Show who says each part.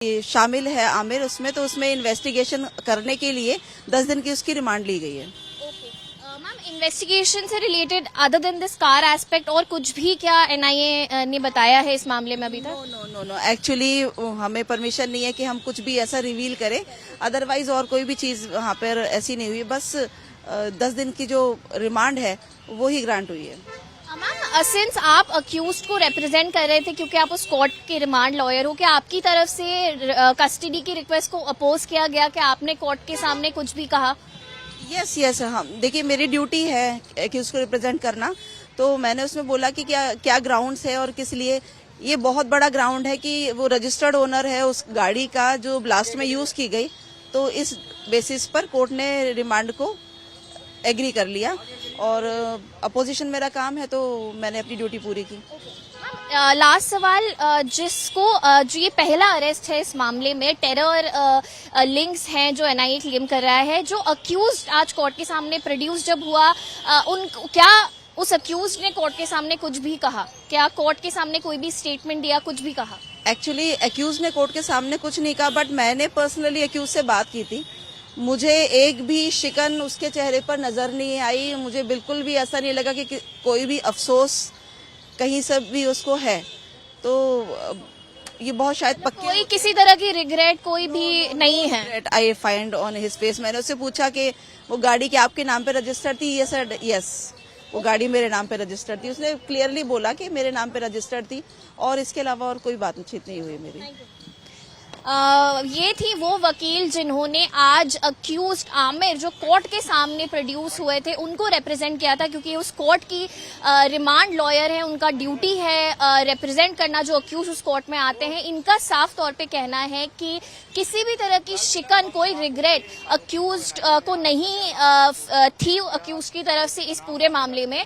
Speaker 1: शामिल है आमिर उसमें, तो उसमें इन्वेस्टिगेशन करने के लिए 10 दिन की उसकी रिमांड ली गई है।
Speaker 2: मैम, इन्वेस्टिगेशन से related other than this car aspect और कुछ भी क्या एनआईए ने बताया है इस मामले में अभी तक?
Speaker 1: नो, एक्चुअली हमें परमिशन नहीं है कि हम कुछ भी ऐसा रिवील करें, अदरवाइज और कोई भी चीज वहाँ पर ऐसी नहीं हुई। बस 10 दिन की जो रिमांड है वो ही ग्रांट हुई है।
Speaker 2: मैम, सिंस आप अक्यूज्ड को रिप्रेजेंट कर रहे थे क्योंकि आप उस कोर्ट के रिमांड लॉयर हो, क्या आपकी तरफ से कस्टडी की रिक्वेस्ट को अपोज किया गया कि आपने कोर्ट के सामने कुछ भी कहा?
Speaker 1: यस, हम देखिए, मेरी ड्यूटी है कि उसको रिप्रेजेंट करना, तो मैंने उसमें बोला कि क्या ग्राउंड्स है और किस लिए। ये बहुत बड़ा ग्राउंड है कि वो रजिस्टर्ड ओनर है उस गाड़ी का जो ब्लास्ट में यूज की गई, तो इस बेसिस पर कोर्ट ने रिमांड को एग्री कर लिया और अपोजिशन मेरा काम है, तो मैंने अपनी ड्यूटी पूरी की।
Speaker 2: लास्ट सवाल, जिसको जो ये पहला अरेस्ट है इस मामले में, टेरर लिंक्स हैं जो एनआईए क्लेम कर रहा है, जो अक्यूज्ड आज कोर्ट के सामने प्रोड्यूस जब हुआ, क्या उस अक्यूज्ड ने कोर्ट के सामने कुछ भी कहा? क्या कोर्ट के सामने कोई भी स्टेटमेंट दिया, कुछ भी कहा?
Speaker 1: एक्चुअली अक्यूज ने कोर्ट के सामने कुछ नहीं कहा, बट मैंने पर्सनली अक्यूज से बात की थी। मुझे एक भी शिकन उसके चेहरे पर नजर नहीं आई। मुझे बिल्कुल भी ऐसा नहीं लगा कि कोई भी अफसोस कहीं से भी उसको है। तो ये बहुत शायद पक्के,
Speaker 2: कोई किसी तरह की रिग्रेट कोई भी नहीं है?
Speaker 1: I find on his face. मैंने उससे पूछा कि वो गाड़ी के आपके नाम पे रजिस्टर थी? ये सर यस, वो गाड़ी मेरे नाम पे रजिस्टर थी। उसने क्लियरली बोला कि मेरे नाम पे रजिस्टर थी और इसके अलावा और कोई बातचीत नहीं हुई मेरी।
Speaker 2: ये थी वो वकील जिन्होंने आज अक्यूज्ड आमिर जो कोर्ट के सामने प्रोड्यूस हुए थे उनको रिप्रेजेंट किया था, क्योंकि उस कोर्ट की रिमांड लॉयर है, उनका ड्यूटी है रिप्रेजेंट करना जो अक्यूज उस कोर्ट में आते हैं। इनका साफ तौर पे कहना है कि किसी भी तरह की शिकन, कोई रिग्रेट अक्यूज्ड को नहीं थी अक्यूज की तरफ से इस पूरे मामले में।